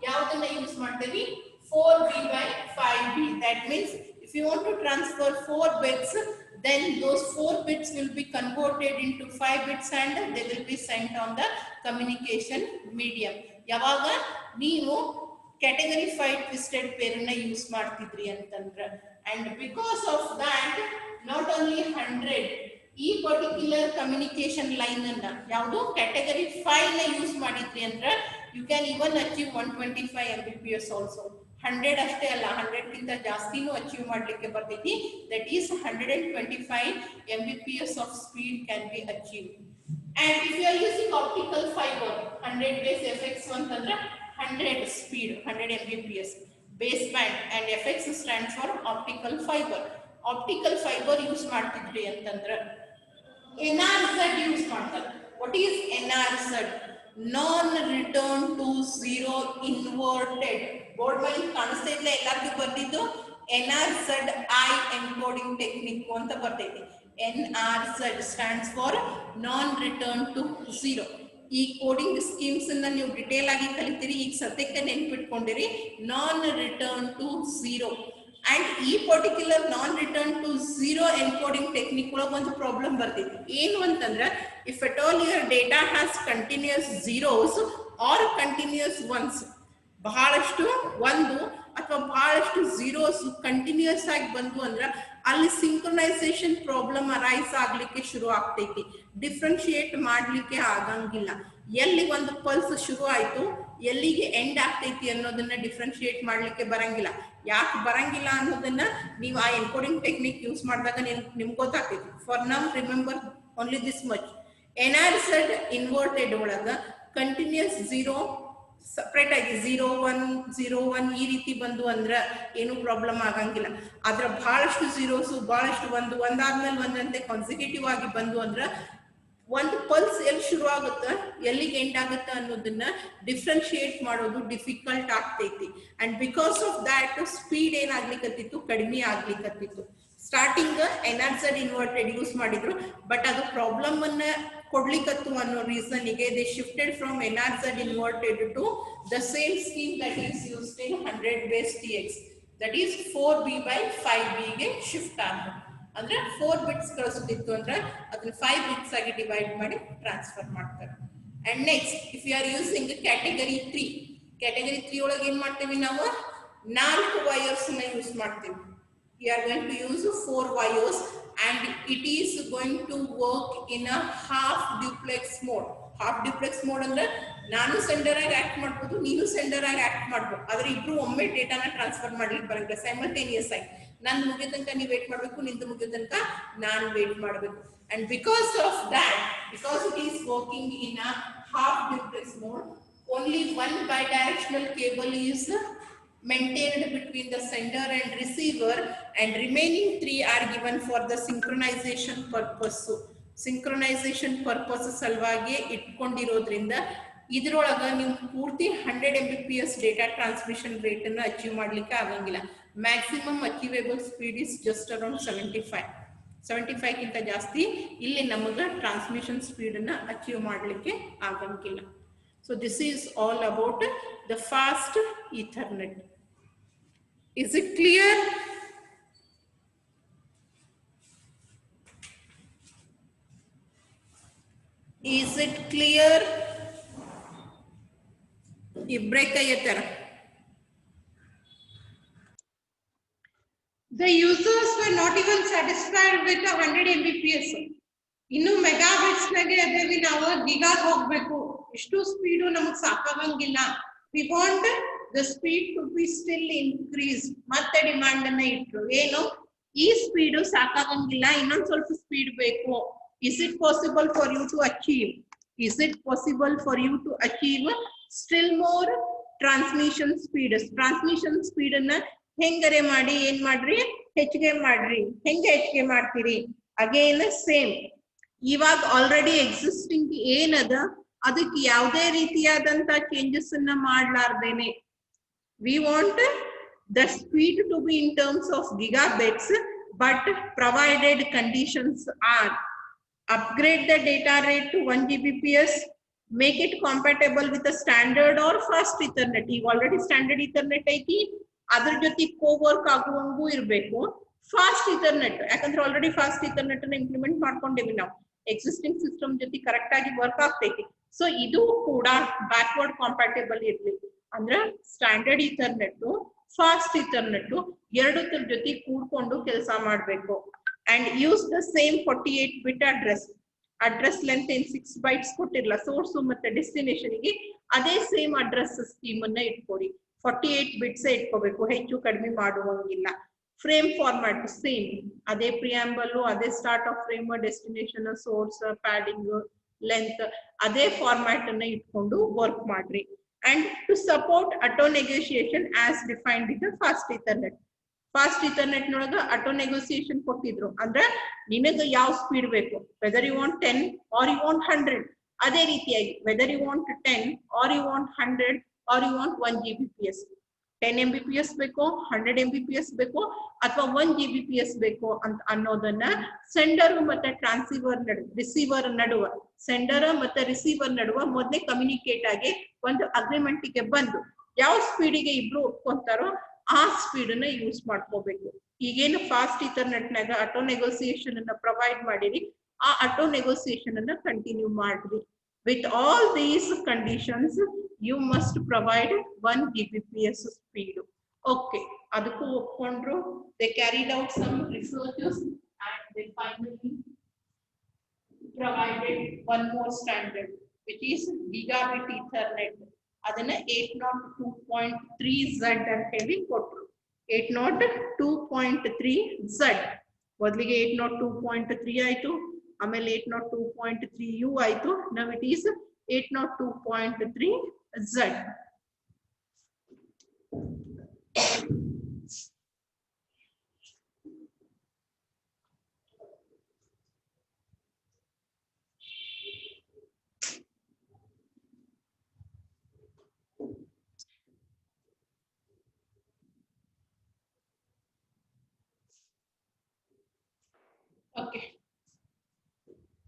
ಯಾವ್ದನ್ನ ಯೂಸ್ ಮಾಡ್ತೀವಿ, 4B by 5B. That means if you want to transfer 4 bits, then those 4 bits will be converted into 5 bits and they will be sent on the communication medium. ಯಾವಾಗ ನೀವು category 5 twisted pair ಅನ್ನ use ಮಾಡ್ತಿದ್ರಿ ಅಂತಂದ್ರೆ, and because of that not only 100 ಈ particular communication line ಅನ್ನ ಯಾವುದು category 5 ನ use ಮಾಡಿದ್ರಿ ಅಂದ್ರೆ you can even achieve 125 Mbps also. 100 ಅಷ್ಟೇ ಅಲ್ಲ, 100 ಗಿಂತ ಜಾಸ್ತಿನೂ ಅಚೀವ್ ಮಾಡ್ಲಿಕ್ಕೆ ಬರ್ತೈತಿ. That is 125 Mbps of speed can be achieve. And if you are using optical fiber, 100 base FX1 ಅಂದ್ರೆ 100 speed, 100 Mbps baseband, and FX stands for optical fiber. Optical fiber use ಮಾಡ್ತಿದ್ರಿ ಅಂತಂದ್ರೆ NRZ use ಮಾಡ್ತಾರೆ. What is NRZ? Non return to zero inverted. Board ಮೇಲೆ ಕಾಣಿಸ್ತಾ ಇಲ್ಲ, ಎಲ್ಲರಿಗೂ ಬರ್ತಿದ್ದು NRZI encoding technique ಅಂತ ಬರ್ತೈತಿ. NRZ stands for non return to zero. ಈ ಕೋಡಿಂಗ್ ಸ್ಕೀಮ್ಸ್ ಅನ್ನ ನೀವು ಡಿಟೇಲ್ ಆಗಿ ಕಲಿತೀರಿ. ಈಗ ಸದ್ಯಕ್ಕೆ ನೆನ್ಪಿಟ್ಕೊಂಡಿರಿ non return to zero. And ಈ particular non return to zero encoding technique ಒಳಗೆ ಒಂದು ಪ್ರಾಬ್ಲಮ್ ಬರ್ತೈತಿ. ಏನು ಅಂತಂದ್ರೆ if at all your data has continuous zeros or continuous ones, ಬಹಳಷ್ಟು ಒಂದು ಅಥವಾ ಬಹಳಷ್ಟು ಝೀರೋಸ್ ಕಂಟಿನ್ಯೂಸ್ ಆಗಿ ಬಂದು ಅಂದ್ರೆ ಅಲ್ಲಿ ಸಿಂಕ್ರನೈಸೇಷನ್ ಪ್ರಾಬ್ಲಮ್ ಅರೈಸ್ ಆಗ್ಲಿಕ್ಕೆ ಶುರು ಆಗ್ತೈತಿ. ಡಿಫ್ರೆನ್ಶಿಯೇಟ್ ಮಾಡ್ಲಿಕ್ಕೆ ಆಗಂಗಿಲ್ಲ. ಎಲ್ಲಿ ಒಂದು ಪಲ್ಸ್ ಶುರು ಆಯ್ತು ಎಲ್ಲಿಗೆ ಎಂಡ್ ಆಗ್ತೈತಿ ಅನ್ನೋದನ್ನ ಡಿಫ್ರೆನ್ಶಿಯೇಟ್ ಮಾಡ್ಲಿಕ್ಕೆ ಬರಂಗಿಲ್ಲ. ಯಾಕೆ ಬರಂಗಿಲ್ಲ ಅನ್ನೋದನ್ನ ನೀವು ಆ ಎನ್ಕೋಡಿಂಗ್ ಟೆಕ್ನಿಕ್ ಯೂಸ್ ಮಾಡಿದಾಗ ನಿಮ್ಗೆ ಗೊತ್ತಾಗ್ತೈತಿ. For now remember only this much. NRZ inverted ಒಳಗ ಕಂಟಿನ್ಯೂಸ್ ಝೀರೋ ಸಪ್ರೇಟ್ ಆಗಿ 0 1 ಈ ರೀತಿ ಬಂದು ಅಂದ್ರೆ ಏನು ಪ್ರಾಬ್ಲಮ್ ಆಗಂಗಿಲ್ಲ. ಆದ್ರ ಬಹಳಷ್ಟು ಝೀರೋಸ್ ಬಹಳಷ್ಟು ಒಂದಾದ್ಮೇಲೆ ಒಂದಂತೆ ಕಾನ್ಸಿಕ್ಯೂಟಿವ್ ಆಗಿ ಬಂದು ಅಂದ್ರೆ ಒಂದು ಪಲ್ಸ್ ಎಲ್ಲಿ ಶುರು ಆಗುತ್ತೆ ಎಲ್ಲಿಗೆ ಎಂಡ್ ಆಗುತ್ತೆ ಅನ್ನೋದನ್ನ ಡಿಫ್ರೆನ್ಶಿಯೇಟ್ ಮಾಡೋದು ಡಿಫಿಕಲ್ಟ್ ಆಗ್ತೈತಿ. And because of that speed ಏನಾಗ್ಲಿಕ್ಕತ್ತಿತ್ತು, ಕಡಿಮೆ ಆಗ್ಲಿಕ್ಕತ್ತಿತ್ತು. ಸ್ಟಾರ್ಟಿಂಗ್ NRZ ಇನ್ವರ್ಟೆಡ್ ಯೂಸ್ ಮಾಡಿದ್ರು, ಬಟ್ ಅದು ಪ್ರಾಬ್ಲಮ್ ಅನ್ನ ಕೊಡ್ಲಿಕ್ಕತ್ತು ಅನ್ನೋ ರೀಸನ್ಗೆ they shifted from NRZ inverted to the same scheme that is used in 100 base TX, that is 4B/5B ಗೆ ಶಿಫ್ಟ್ ಆಗುತ್ತೆ. ಅಂದ್ರೆ 4 ಬಿಟ್ಸ್ ಕಳಿಸುತ್ತಿತ್ತು ಅಂದ್ರೆ ಅದನ್ನ 5 ಬಿಟ್ಸ್ ಆಗಿ ಡಿವೈಡ್ ಮಾಡಿ ಟ್ರಾನ್ಸ್ಫರ್ ಮಾಡ್ತಾರೆ. And next if you are using category 3, category 3 ಒಳಗೆ ಏನ್ ಮಾಡ್ತೀವಿ ನಾವು 4 ವೈರ್ಸ್ ನ ಯೂಸ್ ಮಾಡ್ತೀವಿ. We are going to use 4 wires and it is going to work in a half duplex mode. Half duplex mode ಅಂದ್ರೆ ನಾನು sender ಆಗಿ act ಮಾಡ್ಬೋದು, ನೀನು ಸೆಂಡರ್ ಆಗಿ ಆಕ್ಟ್ ಮಾಡ್ಬೋದು. ಆದ್ರೆ ಇಬ್ರು ಒಮ್ಮೆ ಡೇಟಾನ ಟ್ರಾನ್ಸ್ಫರ್ ಮಾಡ್ಲಿಕ್ಕೆ ಬರಂಗಿಲ್ಲ. ಸೈಮಲ್ಟೇನಿಯಸ್ ಆಗಿ ನಾನು ಮುಗಿದ ತನಕ ನೀವು ವೇಟ್ ಮಾಡ್ಬೇಕು, ನಿಂದು ಮುಗಿದ ತನಕ ನಾನು ವೇಟ್ ಮಾಡ್ಬೇಕು. And because of that, because it is working in a half duplex mode, only one bidirectional cable is maintained between the sender and receiver, and remaining 3 are given for the synchronization purpose. Synchronization purpose ಸಲುವಾಗಿ ಇಟ್ಕೊಂಡಿರೋದ್ರಿಂದ ಇದರೊಳಗ ನೀವು ಪೂರ್ತಿ 100 Mbps data transmission rate ಅನ್ನು achieve ಮಾಡ್ಲಿಕ್ಕೆ ಆಗಂಗಿಲ್ಲ. Maximum achievable speed is just around 75 ಗಿಂತ ಜಾಸ್ತಿ ಇಲ್ಲಿ ನಮಗೆ ಟ್ರಾನ್ಸ್ಮಿಷನ್ ಸ್ಪೀಡ್ ಅನ್ನ ಅಚೀವ್ ಮಾಡ್ಲಿಕ್ಕೆ ಆಗಂಗಿಲ್ಲ. So this is all about the fast Ethernet. Is it clear? Is it clear? break The users were not even satisfied with the 100 Mbps. ಇನ್ನು ಮೆಗಾಬಿಟ್ಸ್ ನಾಗೆ ಅದೇವಿ ನಾವು ಗಿಗಾಗ್ ಹೋಗ್ಬೇಕು, ಇಷ್ಟು ಸ್ಪೀಡು ನಮಗೆ ಸಾಕಾಗಂಗಿಲ್ಲ. We want the speed to be still increase. ಮತ್ತೆ demand ಅನ್ನ ಇಟ್ರು, ಏನು ಈ ಸ್ಪೀಡು ಸಾಕಾಗಂಗಿಲ್ಲ, ಇನ್ನೊಂದ್ ಸ್ವಲ್ಪ ಸ್ಪೀಡ್ ಬೇಕು. Is it possible for you to achieve? Is it possible for you to achieve still more transmission speed? Transmission speed ಅನ್ನ ಹೆಂಗರೆ ಮಾಡಿ ಏನ್ ಮಾಡ್ರಿ, ಹೆಚ್ಚಿಗೆ ಮಾಡ್ರಿ. ಹೆಂಗೆ ಹೆಚ್ಚಿಗೆ ಮಾಡ್ತೀರಿ? ಅಗೇನ್ ಸೇಮ್, ಇವಾಗ ಆಲ್ರೆಡಿ ಎಕ್ಸಿಸ್ಟಿಂಗ್ ಏನದ ಅದಕ್ಕೆ ಯಾವುದೇ ರೀತಿಯಾದಂತ ಚೇಂಜಸ್ ಅನ್ನ ಮಾಡ್ಲಾರ್ದೇನೆ we want the speed to be in terms of gigabits, but provided conditions are upgrade the data rate to 1 Gbps, make it compatible with the standard or fast Ethernet. ಈಗ already standard Ethernet ಐತಿ, ಅದ್ರ ಜೊತೆ cowork ಆಗುವಂಗೂ ಇರಬೇಕು. Fast Ethernet ಯಾಕಂದ್ರೆ already fast Ethernet ಅನ್ನ implement ಮಾಡ್ಕೊಂಡೇವಿ ನಾವು, existing system ಜೊತೆ correct ಆಗಿ ವರ್ಕ್ ಆಗ್ತೈತಿ. ಸೊ ಇದು ಕೂಡ ಬ್ಯಾಕ್ವರ್ಡ್ ಕಾಂಪ್ಯಾಟಬಲ್ ಇರ್ಲಿ ಅಂದ್ರೆ ಸ್ಟ್ಯಾಂಡರ್ಡ್ ಇಥರ್ನೆಟ್ ಫಾಸ್ಟ್ ಇಥರ್ನೆಟ್ ಎರಡರ ಜೊತೆ ಕೂಡ್ಕೊಂಡು ಕೆಲಸ ಮಾಡ್ಬೇಕು. and use the same 48-bit address. Address length in 6 bytes ಕೊಟ್ಟಿರಲ್ಲ source ಮತ್ತೆ destination ಗೆ ಅದೇ ಸೇಮ್ ಅಡ್ರೆಸ್ ಸ್ಕೀಮ್ ಅನ್ನ ಇಟ್ಕೊಡಿ. 48 ಬಿಟ್ಸ್ ಇಟ್ಕೋಬೇಕು, ಹೆಚ್ಚು ಕಡಿಮೆ ಮಾಡುವಂಗಿಲ್ಲ. ಫ್ರೇಮ್ ಫಾರ್ಮ್ಯಾಟ್ ಸೇಮ್, ಅದೇ ಪ್ರಿಯಾಂಬಲ್, ಅದೇ start of frame, destination, source, padding, length, ಅದೇ ಫಾರ್ಮ್ಯಾಟ್ ಅನ್ನ ಇಟ್ಕೊಂಡು ವರ್ಕ್ ಮಾಡ್ರಿ. And to support auto negotiation as defined in the fast ethernet. Fast Ethernet ನೊಳಗ ಆಟೋ ನೆಗೋಸಿಯೇಷನ್ ಕೊಟ್ಟಿದ್ರು, ಅಂದ್ರೆ ನಿನಗೆ ಯಾವ ಸ್ಪೀಡ್ ಬೇಕು, whether you want 10 or you want 100. ಅದೇ ರೀತಿಯಾಗಿ whether you want 10 or you want 100 or you want 1 Gbps, 10 Mbps ಬೇಕೋ 100 Mbps ಬೇಕೋ ಅಥವಾ 1 Gbps ಬೇಕೋ ಅಂತ ಅನ್ನೋದನ್ನ ಸೆಂಡರ್ ಮತ್ತೆ ಟ್ರಾನ್ಸಿವರ್ ರಿಸೀವರ್ ನಡುವ, ಸೆಂಡರ್ ಮತ್ತೆ ರಿಸೀವರ್ ನಡುವ ಮೊದಲೇ ಕಮ್ಯುನಿಕೇಟ್ ಆಗಿ ಒಂದು ಅಗ್ರಿಮೆಂಟ್ ಗೆ ಬಂದು ಯಾವ ಸ್ಪೀಡಿಗೆ ಇಬ್ರು ಒಪ್ಕೊಂತಾರೋ ಆ ಸ್ಪೀಡ್ ಅನ್ನ ಯೂಸ್ ಮಾಡ್ಕೋಬೇಕು. ಈಗೇನು ಫಾಸ್ಟ್ ಇಥರ್ನೆಟ್ ನಾಗ ಆಟೋ ನೆಗೋಸಿಯೇಷನ್ ಅನ್ನ ಪ್ರೊವೈಡ್ ಮಾಡಿರಿ, ಆ ಆಟೋ ನೆಗೋಸಿಯೇಷನ್ ಅನ್ನ ಕಂಟಿನ್ಯೂ ಮಾಡ್ರಿ. With all these conditions you must provide 1 Gbps speed. Okay, ಅದಕ್ಕೂ ಒಪ್ಕೊಂಡ್ರು. They carried out some researches and they finally provided one more standard which is gigabit Ethernet. ಅದನ್ನ 802.3Z ಅಂತ ಹೇಳಿ ಕೊಟ್ರು. 802.3Z ಮೊದಲಿಗೆ 802.3 ಆಯ್ತು, ಆಮೇಲೆ 802.3U ಆಯ್ತು. Now it is 802.3Z. Okay.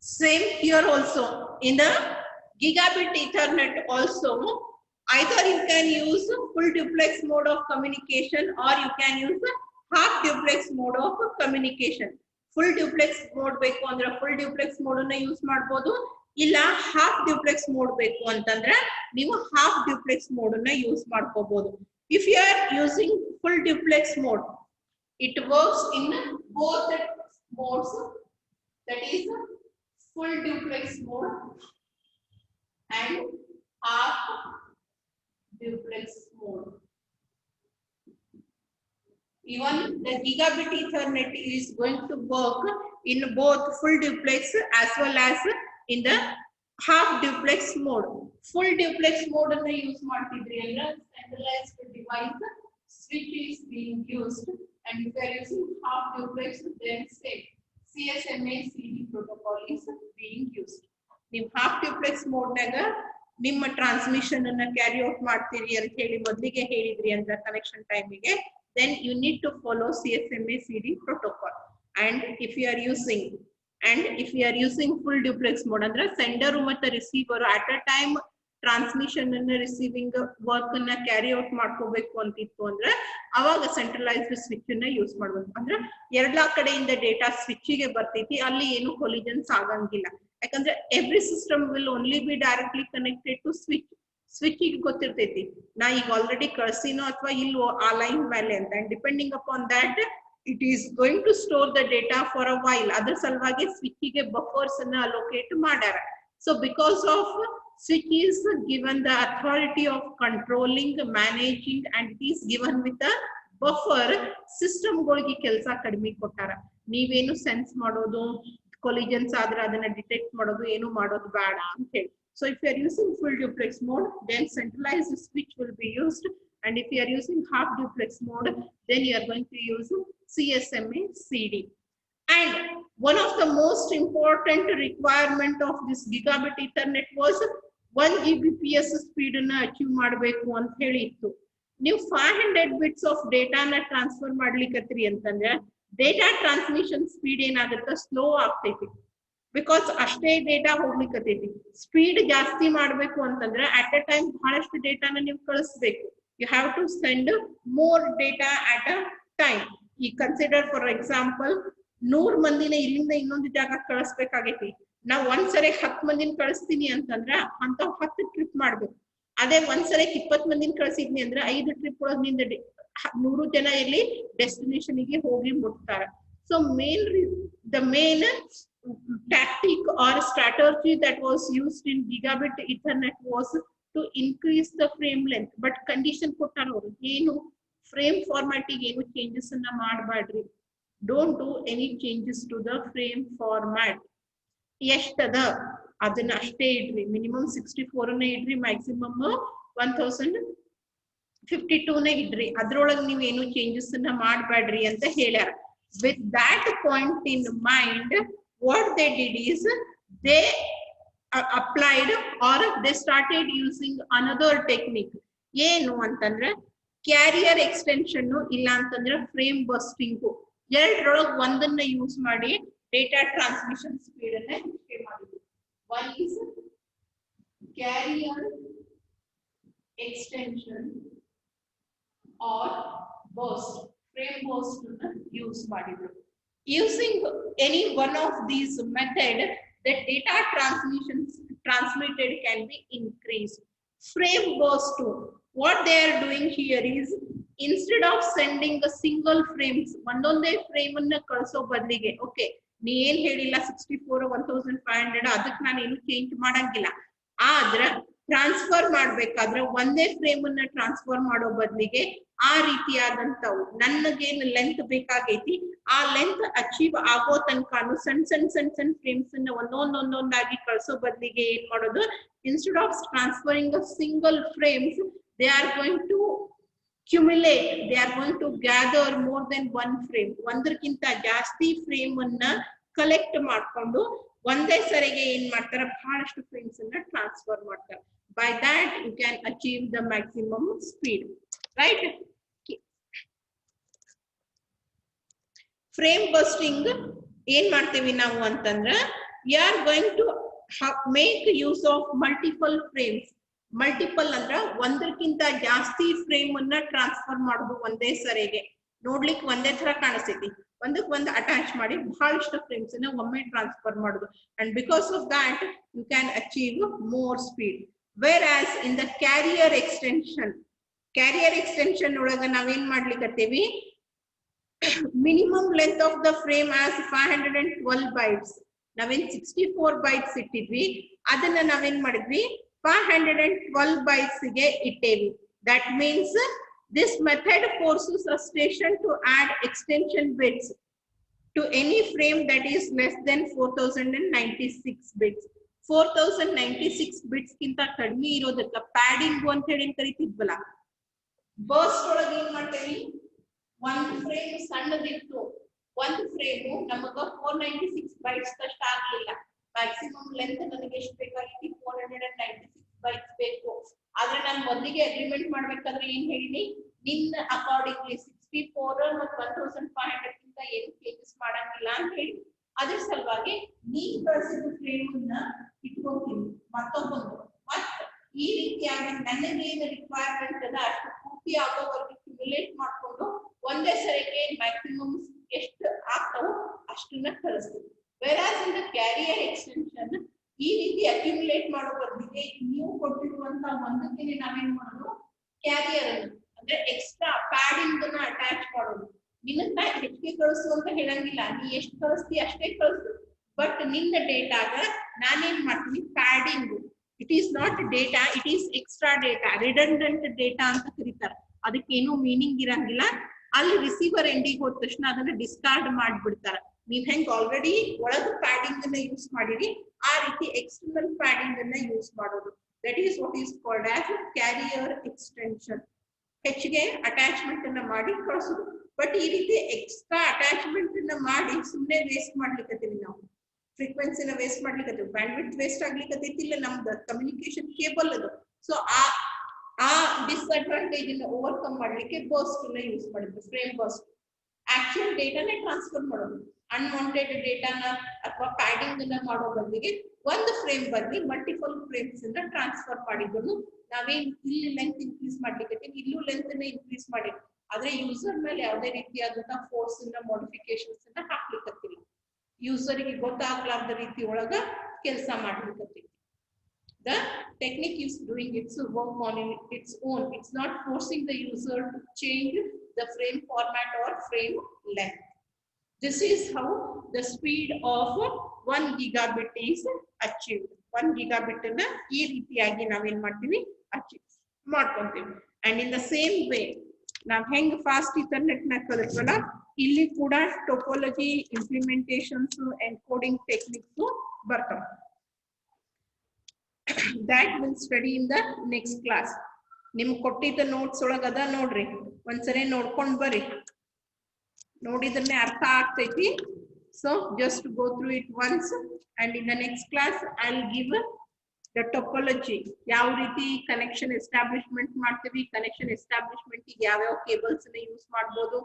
Same here also. In the gigabit Ethernet also, either you can use full duplex mode of communication or you can use half duplex mode of communication. Full duplex mode ಬೇಕು ಅಂದ್ರೆ full duplex mode ಅನ್ನ use ಮಾಡಬಹುದು, ಇಲ್ಲ half duplex mode ಬೇಕು ಅಂತಂದ್ರೆ ನೀವು half duplex mode ಅನ್ನ use ಮಾಡ್ಕೋಬಹುದು. If you are using full duplex mode, it works in both modes, that is full duplex mode and half duplex mode. Even the gigabit Ethernet is going to work in both full duplex as well as in the half duplex mode. Full duplex mode ಅನ್ನು use ಮಾಡ್ತಿದ್ರಿ ಅಂದ್ರೆ centralized device switch is being used, and if you are using half duplex, then say CSMA CD protocol is being used. ನೀವು half duplex mode ನಾಗ ನಿಮ್ಮ transmission ಅನ್ನ carry out ಮಾಡ್ತೀರಿ ಅಂತ ಹೇಳಿ ಮೊದಲಿಗೆ ಹೇಳಿದ್ರಿ ಅಂದ್ರೆ ಕನೆಕ್ಷನ್ ಟೈಮಿಗೆ, then you need to follow CSMA CD protocol. And if you are using full duplex mode ಅಂದ್ರೆ ಸೆಂಡರ್ ಮತ್ತೆ receiver at a time transmission ಅನ್ನ ರಿಸೀವಿಂಗ್ ವರ್ಕ್ ಅನ್ನ ಕ್ಯಾರಿ ಔಟ್ ಮಾಡ್ಕೋಬೇಕು ಅಂತಿತ್ತು ಅಂದ್ರೆ ಅವಾಗ ಸೆಂಟ್ರಲೈಸ್ಡ್ ಸ್ವಿಚ್ ಅನ್ನ ಯೂಸ್ ಮಾಡ್ಬೇಕು. ಅಂದ್ರೆ ಎರಡ್ಲಾ ಕಡೆಯಿಂದ ಡೇಟಾ ಸ್ವಿಚ್ ಗೆ ಬರ್ತೈತಿ, ಅಲ್ಲಿ ಏನು ಕೊಲಿಜನ್ಸ್ ಆಗಂಗಿಲ್ಲ. ಯಾಕಂದ್ರೆ every system will only be directly connected to switch. Switch ಗೆ ಗೊತ್ತಿರ್ತೈತಿ ನಾ ಈಗ ಆಲ್ರೆಡಿ ಕಳ್ಸಿನೋ ಅಥವಾ ಇಲ್ವೋ ಆ ಲೈನ್ ಮೇಲೆ ಅಂತ, and depending upon that it is going to store the data for a while. ಅದ್ರ ಸಲುವಾಗಿ ಸ್ವಿಚ್ ಗೆ ಬಫರ್ಸ್ ಅನ್ನ ಅಲೋಕೇಟ್ ಮಾಡ್ಯಾರ. So because of switch is given the authority of controlling, managing, and it is given with a buffer, system ಗಳಿಗೆ ಕೆಲಸ ಕಡಿಮೆ ಕೊಟ್ಟಾರ. ನೀವೇನು ಸೆನ್ಸ್ ಮಾಡೋದು, ಕೊಲಿಜನ್ಸ್ ಆದ್ರೆ ಅದನ್ನ ಡಿಟೆಕ್ಟ್ ಮಾಡೋದು ಏನು ಮಾಡೋದು ಬೇಡ ಅಂತ ಹೇಳಿ. So if you are using full duplex mode, then centralized switch will be used, and if you are using half duplex mode, then you are going to use CSMA CD. And one of the most important requirement of this gigabit Ethernet was 1 Gbps speed ಅನ್ನ achieve ಮಾಡಬೇಕು ಅಂತ ಹೇಳಿ ಇತ್ತು. ನೀವು 500 bits of ಡೇಟಾನ transfer ಮಾಡ್ಲಿಕ್ಕತ್ರಿ ಅಂತಂದ್ರೆ data transmission speed ಏನಾಗುತ್ತೆ, slow ಆಗ್ತೈತಿ. Because ಅಷ್ಟೇ ಡೇಟಾ ಹೋಗ್ಲಿಕ್ಕತ್ತೈತಿ. ಸ್ಪೀಡ್ ಜಾಸ್ತಿ ಮಾಡ್ಬೇಕು ಅಂತಂದ್ರೆ ಅಟ್ ಅ ಟೈಮ್ ಬಹಳಷ್ಟು ಡೇಟಾನ ನೀವು ಕಳಿಸ್ಬೇಕು. You have to send more data at a time. ಈ ಕನ್ಸಿಡರ್ ಫಾರ್ ಎಕ್ಸಾಂಪಲ್ 100 ಮಂದಿನ ಇಲ್ಲಿಂದ ಇನ್ನೊಂದು ಜಾಗ ಕಳಿಸ್ಬೇಕಾಗೈತಿ. ನಾವ್ ಒಂದ್ಸರಿ 10 ಮಂದಿನ ಕಳಿಸ್ತೀನಿ ಅಂತಂದ್ರ ಅಂತ 10 ಟ್ರಿಪ್ ಮಾಡ್ಬೇಕು. ಅದೇ ಒಂದ್ಸರಿ 20 ಮಂದಿನ ಕಳಿಸಿದ್ನಿ ಅಂದ್ರೆ 5 ಟ್ರಿಪ್ ಒಳಗ್ ನಿಂದ 100 ಜನ ಇಲ್ಲಿ ಡೆಸ್ಟಿನೇಷನ್ ಗೆ ಹೋಗಿ ಮುಟ್ತಾರ. So the main tactic or strategy that was used in gigabit Ethernet was to increase the frame length. But condition ಕೊಟ್ಟಾರ ಅವರು ಏನು frame formatting ಏನು changes ಅನ್ನ ಮಾಡಬೇಡ್ರಿ. Don't do any changes to the frame format. ಎಷ್ಟದ ಅದನ್ನ ಅಷ್ಟೇ ಇಡ್ರಿ. Minimum 64 ನೇ ಇಡ್ರಿ, ಮ್ಯಾಕ್ಸಿಮಮ್ 1052 ನೇ ಇಡ್ರಿ. ಅದ್ರೊಳಗೆ ನೀವೇನು ಚೇಂಜಸ್ ಅನ್ನ ಮಾಡಬೇಡ್ರಿ ಅಂತ ಹೇಳ್ಯಾರ. With that point in mind, what they did is they applied or they started using another technique. ಏನು ಅಂತಂದ್ರೆ ಕ್ಯಾರಿಯರ್ ಎಕ್ಸ್ಟೆನ್ಷನ್ ಇಲ್ಲ ಅಂತಂದ್ರೆ ಫ್ರೇಮ್ ಬಸ್ಟಿಂಗ್. ಎರಡರೊಳಗೆ ಒಂದನ್ನ ಯೂಸ್ ಮಾಡಿ ಡೇಟಾ ಟ್ರಾನ್ಸ್ಮಿಷನ್ ಸ್ಪೀಡ್ ಅನ್ನ ಹೆಚ್ಚಿಗೆ ಮಾಡಿದ್ರು. One is carrier extension or burst. Frame burst use ಮಾಡಿದ್ರು. Using any one of these method, the data transmitted can be increased. Frame burst, what they are doing here is instead of sending a single frames, ಒಂದೊಂದೇ frame ಅನ್ನ ಕಳಿಸೋ ಬದಲಿಗೆ, okay ನೀ ಏನ್ ಹೇಳಿಲ್ಲ 64 1500 ಅದಕ್ಕೆ ನಾನು ಏನು ಚೇಂಜ್ ಮಾಡಂಗಿಲ್ಲ. ಆದ್ರೆ ಟ್ರಾನ್ಸ್ಫರ್ ಮಾಡ್ಬೇಕಾದ್ರೆ ಒಂದೇ ಫ್ರೇಮ್ ಅನ್ನ ಟ್ರಾನ್ಸ್ಫರ್ ಮಾಡೋ ಬದಲಿಗೆ ಆ ರೀತಿಯಾದಂತವು ನನಗೇನು ಲೆಂತ್ ಬೇಕಾಗೈತಿ ಆ ಲೆಂತ್ ಅಚೀವ್ ಆಗೋ ತನಕ ಸಣ್ಣ ಫ್ರೇಮ್ಸ್ ಅನ್ನ ಒಂದೊಂದಾಗಿ ಕಳಿಸೋ ಬದಲಿಗೆ ಏನ್ ಮಾಡೋದು, instead of transferring a single frames, they are going to cumulate, they are going to gather more than one frame. ಒಂದಕ್ಕಿಂತ ಜಾಸ್ತಿ ಫ್ರೇಮ್ ಅನ್ನ ಕಲೆಕ್ಟ್ ಮಾಡ್ಕೊಂಡು ಒಂದೇ ಸರಿಗೆ ಏನ್ ಮಾಡ್ತಾರೆ, ಬಹಳಷ್ಟು ಫ್ರೇಮ್ಸ್ ಅನ್ನ ಟ್ರಾನ್ಸ್ಫರ್ ಮಾಡ್ತಾರೆ. By that you can achieve the maximum speed, right? Frame busting ಏನ್ ಮಾಡ್ತೀವಿ ನಾವು ಅಂತಂದ್ರೆ, we are going to make use of multiple frames. Multiple ಅಂದ್ರ ಒಂದಕ್ಕಿಂತ ಜಾಸ್ತಿ ಫ್ರೇಮ್ ಅನ್ನ ಟ್ರಾನ್ಸ್ಫರ್ ಮಾಡೋದು ಒಂದೇ ಸರಿಗೆ. ನೋಡ್ಲಿಕ್ಕೆ ಒಂದೇ ತರ ಕಾಣಿಸ್ತೈತಿ, ಒಂದಕ್ಕೆ ಒಂದು ಅಟ್ಯಾಚ್ ಮಾಡಿ ಬಹಳಷ್ಟು ಫ್ರೇಮ್ಸ್ ಅನ್ನ ಒಮ್ಮೆ ಟ್ರಾನ್ಸ್ಫರ್ ಮಾಡೋದು. And because of that you can achieve more speed. Whereas in the carrier extension ಒಳಗ ನಾವೇನ್ ಮಾಡ್ಲಿಕ್ಕತ್ತೀವಿ, minimum length of the frame as 512 bytes. ನಾವೇನ್ 64 bytes ಇಟ್ಟಿದ್ವಿ, ಅದನ್ನ ನಾವೇನ್ ಮಾಡಿದ್ವಿ 512 bytes ಗೆ ಇಟ್ಟೇವಿ. That means this method forces a station to add extension bits to any frame that is less than 4096 bits. 4096 bits ಕಿಂತ ಕಡಿಮೆ ಇರೋದಕ್ಕ padding ಅಂತ ಹೇಳಿ ಕರಿತಿದ್ವಲ್ಲ, ಬರ್ಸ್ಟ್ ಒಳಗೆ ಏನ್ ಮಾಡ್ತೇವಿ, ಒಂದು ಫ್ರೇಮ್ ಸಣ್ಣದಿತ್ತು, ಒಂದು ಫ್ರೇಮ್ ನಮಗ 496 bytes ಅಷ್ಟ ಆಗ್ಲಿಲ್ಲ. ಮ್ಯಾಕ್ಸಿಮಮ್ ಲೆಂತ್ ನನಗೆ ಎಷ್ಟು ಬೇಕಾಗಿತ್ತು, 496 bytes ಬೇಕು. ಆದ್ರೆ ನಾನು ಮೊದಲಿಗೆ ಅಗ್ರಿಮೆಂಟ್ ಮಾಡ್ಬೇಕಾದ್ರೆ ಏನ್ ಹೇಳಿನಿ, ನಿನ್ನ ಅಕಾರ್ಡಿಂಗ್ಲಿ 64 ಮತ್ತು 1500 ಕಿಂತ ಏನು ಚೇಂಜಸ್ ಮಾಡಂಗಿಲ್ಲ ಅಂತ ಹೇಳಿ. ಅದ್ರ ಸಲುವಾಗಿ ನೀನ್ ಕಳಿಸಿದ ಫ್ರೇಮ್ ಅನ್ನ ಇಟ್ಕೊಂತೀನಿ ಮತ್ತೊಬ್ಬಂದು, ಮತ್ ಈ ರೀತಿಯಾಗಿ ನನಗೇನು ರಿಕ್ವೈರ್ಮೆಂಟ್ ಅದ ಅಷ್ಟು ಪೂರ್ತಿ ಆಗೋವರೆಗೆ ಕ್ಯುಮುಲೇಟ್ ಮಾಡ್ಕೊಂಡು ಒಂದೇ ಸರಿಗೆ ಮ್ಯಾಕ್ಸಿಮಮ್ ಎಷ್ಟು ಆಗ್ತಾವೋ ಅಷ್ಟನ್ನ ಕಳಿಸ್ತೀವಿ. ವೆರಾಸ್ ಇನ್ ದ ಕ್ಯಾರಿಯರ್ ಎಕ್ಸ್ಟೆನ್ಷನ್ ಈ ರೀತಿ ಅಕ್ಯುಮುಲೇಟ್ ಮಾಡೋ ಬದಲಿಗೆ ನೀವು ಕೊಟ್ಟಿರುವಂತ ಒಂದಕ್ಕೆ ನಾವೇನ್ ಮಾಡೋದು, ಕ್ಯಾರಿಯರ್ ಅನ್ನು ಅಂದ್ರೆ ಎಕ್ಸ್ಟ್ರಾ ಪ್ಯಾಡಿಂಗ್ ಅನ್ನ ಅಟ್ಯಾಚ್ ಮಾಡೋದು. ನಿನ್ನ ಹೆಚ್ಚಿಗೆ ಕಳಿಸು ಅಂತ ಹೇಳಂಗಿಲ್ಲ, ನೀ ಎಷ್ಟು ಕಳಿಸ್ತಿ ಅಷ್ಟೇ ಕಳಿಸು. ಬಟ್ ನಿನ್ನ ಡೇಟಾಗ ನಾನೇನ್ ಮಾಡ್ತೀನಿ, padding. It is not data, it is extra data, redundant data ಅಂತ ಕರೀತಾರೆ. ಅದಕ್ಕೇನು ಮೀನಿಂಗ್ ಇರಂಗಿಲ್ಲ. ಅಲ್ಲಿ ರಿಸೀವರ್ ಎಂಡಿಗೆ ಹೋದ ತಕ್ಷಣ ಅದನ್ನ ಡಿಸ್ಕಾರ್ಡ್ ಮಾಡ್ಬಿಡ್ತಾರೆ. ನೀವ್ ಹೆಂಗ್ ಆಲ್ರೆಡಿ ಒಳಗ್ ಪ್ಯಾಡಿಂಗ್ ಅನ್ನ ಯೂಸ್ ಮಾಡಿರಿ, ಆ ರೀತಿ ಎಕ್ಸ್ಟರ್ನಲ್ ಪ್ಯಾಡಿಂಗ್ ಅನ್ನ ಯೂಸ್ ಮಾಡೋದು. That is what is called as carrier extension. ಹೆಚ್ಚಿಗೆ ಅಟ್ಯಾಚ್ಮೆಂಟ್ ಅನ್ನ ಮಾಡಿ ಕಳಿಸೋದು. ಬಟ್ ಈ ರೀತಿ ಎಕ್ಸ್ಟ್ರಾ ಅಟ್ಯಾಚ್ಮೆಂಟ್ ಅನ್ನ ಮಾಡಿ ಸುಮ್ಮನೆ ವೇಸ್ಟ್ ಮಾಡ್ಲಿಕ್ಕತ್ತೀವಿ ನಾವು, ಫ್ರೀಕ್ವೆನ್ಸಿನ ವೇಸ್ಟ್ ಮಾಡ್ಲಿಕ್ಕತ್ತೀವಿ, ಬ್ಯಾಂಡ್ವಿಡ್ತ್ ವೇಸ್ಟ್ ಆಗ್ಲಿಕ್ಕತ್ತೈತಿ, ಇಲ್ಲ ನಮ್ದು ಕಮ್ಯುನಿಕೇಶನ್ ಕೇಬಲ್ ಅದು. ಸೊ ಆ ಡಿಸ್ಅಡ್ವಾಂಟೇಜ್ ಅನ್ನ ಓವರ್ಕಮ್ ಮಾಡ್ಲಿಕ್ಕೆ ಬರ್ಸ್ಟ್ ಅನ್ನ ಯೂಸ್ ಮಾಡಿದ್ರು, ಫ್ರೇಮ್ ಬರ್ಸ್ಟ್. ಆಕ್ಚುಯಲ್ ಡೇಟಾನೇ ಟ್ರಾನ್ಸ್ಫರ್ ಮಾಡೋದು, ಅನ್ವಾಂಟೆಡ್ ಡೇಟಾನ ಅಥವಾ ಪ್ಯಾಡಿಂಗ್ ಅನ್ನ ಮಾಡೋ ಬದಲಿಗೆ ಒಂದು ಫ್ರೇಮ್ ಬದಲಿ ಮಲ್ಟಿಪಲ್ ಫ್ರೇಮ್ಸ್ ಅನ್ನ ಟ್ರಾನ್ಸ್ಫರ್ ಮಾಡಿದ್ರು. ನಾವೇನ್ ಇಲ್ಲಿ ಲೆಂತ್ ಇನ್ಕ್ರೀಸ್ ಮಾಡ್ಲಿಕ್ಕೆ ಇಲ್ಲೂ ಲೆಂತ್ ಅನ್ನ ಇನ್ಕ್ರೀಸ್ ಮಾಡಿ, ಆದ್ರೆ ಯೂಸರ್ ಮೇಲೆ ಯಾವುದೇ ರೀತಿಯಾದಂತಹ ಫೋರ್ಸ್ ಅನ್ನ ಮಾಡಿಫಿಕೇಶನ್ಸ್ ಅನ್ನ ಹಾಕ್ಲಿಕ್ಕತ್ತಿಲ್ಲ. ಯೂಸರ್ಗೆ ಗೊತ್ತಾಗ್ಲಾರ್ದ ರೀತಿ ಒಳಗ ಕೆಲಸ ಮಾಡ್ಲಿಕ್ಕತ್ತೀವಿ. The technique is doing its work on its own. It's not forcing the user to change the frame format or frame length. This is how the speed of 1 gigabit is achieved. 1 gigabit na ee ರೀತಿಯಾಗಿ ನಾವೇನ್ ಮಾಡ್ತೀವಿ achieve ಮಾಡ್ಕೊಂತೀವಿ. And in the same way ನಾವ್ ಹೆಂಗ್ fast Ethernet ನ ಕಲಿತ್ವಲ್ಲ ಇಲ್ಲಿ ಕೂಡ topology implementations encoding techniques ಬರ್ತಾವ. that will study in the next class. ನಿಮ್ ಕೊಟ್ಟಿದ್ದ ನೋಟ್ಸ್ ಒಳಗ ಅದ ನೋಡ್ರಿ, ಒಂದ್ಸರಿ ನೋಡ್ಕೊಂಡ್ ಬರ್ರಿ, ನೋಡಿದ್ರೆ ಅರ್ಥ ಆಗ್ತೈತಿ. So just go through it once and in the next class I'll give the topology, ಯಾವ ರೀತಿ ಕನೆಕ್ಷನ್ ಎಸ್ಟಾಬ್ಲಿಷ್ಮೆಂಟ್ ಮಾಡ್ತೀವಿ, ಕನೆಕ್ಷನ್ ಎಸ್ಟಾಬ್ಲಿಷ್ಮೆಂಟ್ ಗೆ ಯಾವ್ಯಾವ ಕೇಬಲ್ಸ್ ನ ಯೂಸ್ ಮಾಡಬಹುದು,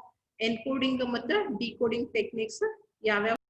ಎನ್ಕೋಡಿಂಗ್ ಮತ್ತು ಡಿಕೋಡಿಂಗ್ ಟೆಕ್ನಿಕ್ಸ್ ಯಾವ್ಯಾವ